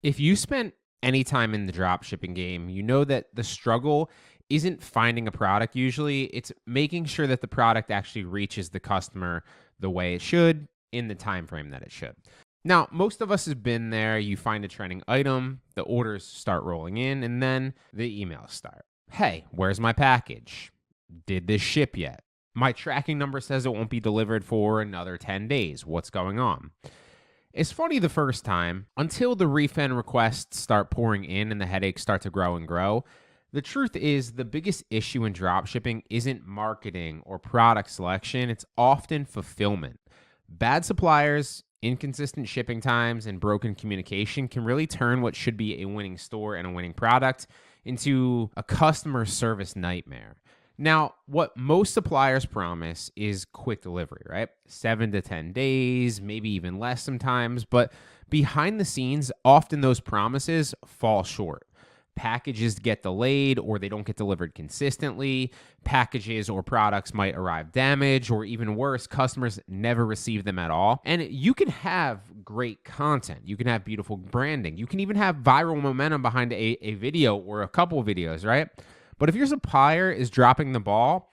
If you spent any time in the drop shipping game, you know that the struggle isn't finding a product usually, it's making sure that the product actually reaches the customer the way it should in the time frame that it should. Now, most of us have been there. You find a trending item, the orders start rolling in, and then the emails start. Hey, where's my package? Did this ship yet? My tracking number says it won't be delivered for another 10 days. What's going on? It's funny the first time, until the refund requests start pouring in and the headaches start to grow and grow. The truth is, the biggest issue in dropshipping isn't marketing or product selection, it's often fulfillment. Bad suppliers, inconsistent shipping times, and broken communication can really turn what should be a winning store and a winning product into a customer service nightmare. Now, what most suppliers promise is quick delivery, right? 7 to 10 days, maybe even less sometimes, but behind the scenes, often those promises fall short. Packages get delayed or they don't get delivered consistently. Packages or products might arrive damaged, or even worse, customers never receive them at all. And you can have great content. You can have beautiful branding. You can even have viral momentum behind a video or a couple of videos, right? But if your supplier is dropping the ball,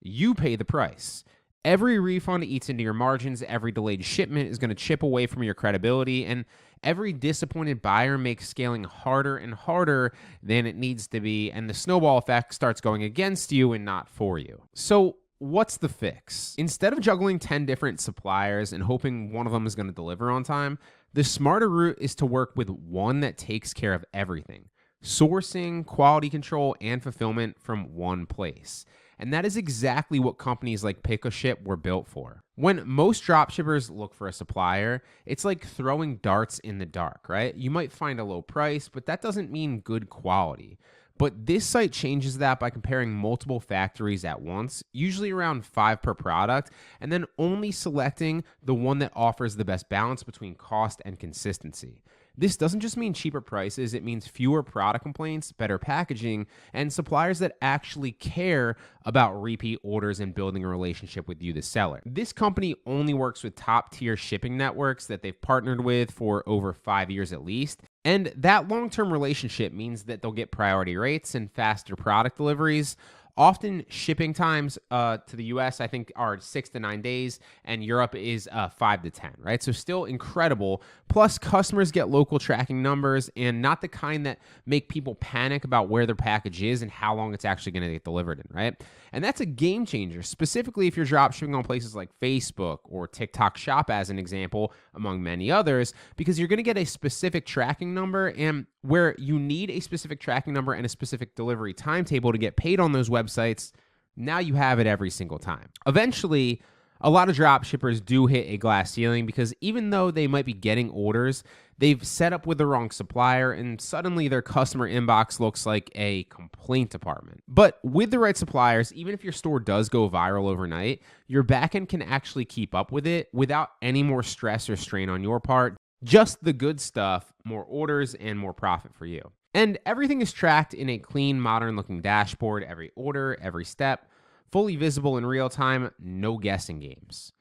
you pay the price. Every refund eats into your margins. Every delayed shipment is going to chip away from your credibility. And every disappointed buyer makes scaling harder and harder than it needs to be. And the snowball effect starts going against you and not for you. So what's the fix? Instead of juggling 10 different suppliers and hoping one of them is going to deliver on time, the smarter route is to work with one that takes care of everything. Sourcing, quality control, and fulfillment from one place. And that is exactly what companies like Pick a Ship were built for. When most dropshippers look for a supplier, it's like throwing darts in the dark, right? You might find a low price, but that doesn't mean good quality. But this site changes that by comparing multiple factories at once, usually around 5 per product, and then only selecting the one that offers the best balance between cost and consistency. This doesn't just mean cheaper prices, it means fewer product complaints, better packaging, and suppliers that actually care about repeat orders and building a relationship with you, the seller. This company only works with top-tier shipping networks that they've partnered with for over 5 years at least. And that long-term relationship means that they'll get priority rates and faster product deliveries. Often shipping times to the US, I think, are 6 to 9 days, and Europe is 5 to 10, right? So still incredible. Plus, customers get local tracking numbers, and not the kind that make people panic about where their package is and how long it's actually going to get delivered in, right? And that's a game changer, specifically if you're dropshipping on places like Facebook or TikTok Shop, as an example, among many others, because you're going to get a specific tracking number, and where you need a specific tracking number and a specific delivery timetable to get paid on those websites, now you have it every single time. Eventually, a lot of drop shippers do hit a glass ceiling because even though they might be getting orders, they've set up with the wrong supplier and suddenly their customer inbox looks like a complaint department. But with the right suppliers, even if your store does go viral overnight, your backend can actually keep up with it without any more stress or strain on your part. Just the good stuff, more orders, and more profit for you. And everything is tracked in a clean, modern-looking dashboard. Every order, every step, fully visible in real time, no guessing games.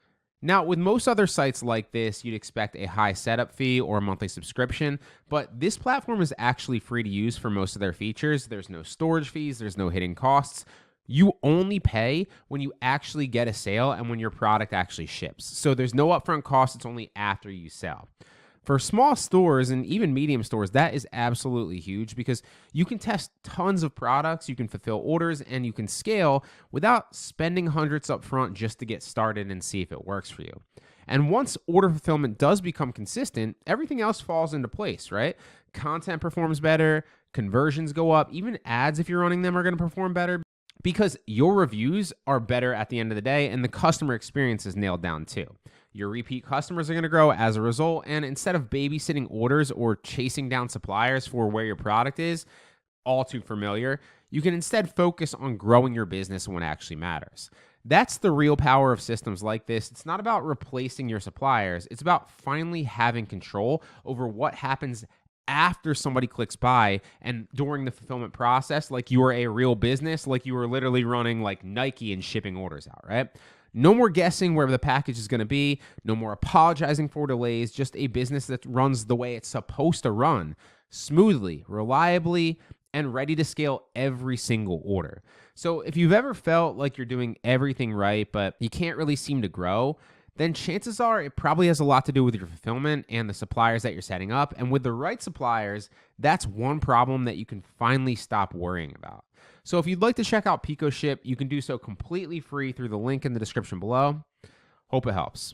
Now, with most other sites like this, you'd expect a high setup fee or a monthly subscription, but this platform is actually free to use for most of their features. There's no storage fees, there's no hidden costs. You only pay when you actually get a sale and when your product actually ships. So there's no upfront cost, it's only after you sell. For small stores and even medium stores, that is absolutely huge because you can test tons of products, you can fulfill orders, and you can scale without spending hundreds up front just to get started and see if it works for you. And once order fulfillment does become consistent, everything else falls into place, right? Content performs better, conversions go up, even ads, if you're running them, are going to perform better because your reviews are better at the end of the day and the customer experience is nailed down too. Your repeat customers are going to grow as a result, and instead of babysitting orders or chasing down suppliers for where your product is, all too familiar, you can instead focus on growing your business when it actually matters. That's the real power of systems like this. It's not about replacing your suppliers. It's about finally having control over what happens after somebody clicks buy and during the fulfillment process, like you are a real business, like you are literally running like Nike and shipping orders out, right? No more guessing where the package is going to be. No more apologizing for delays. Just a business that runs the way it's supposed to run, smoothly, reliably, and ready to scale every single order. So if you've ever felt like you're doing everything right, but you can't really seem to grow, then chances are it probably has a lot to do with your fulfillment and the suppliers that you're setting up. And with the right suppliers, that's one problem that you can finally stop worrying about. So if you'd like to check out PicoShip, you can do so completely free through the link in the description below. Hope it helps.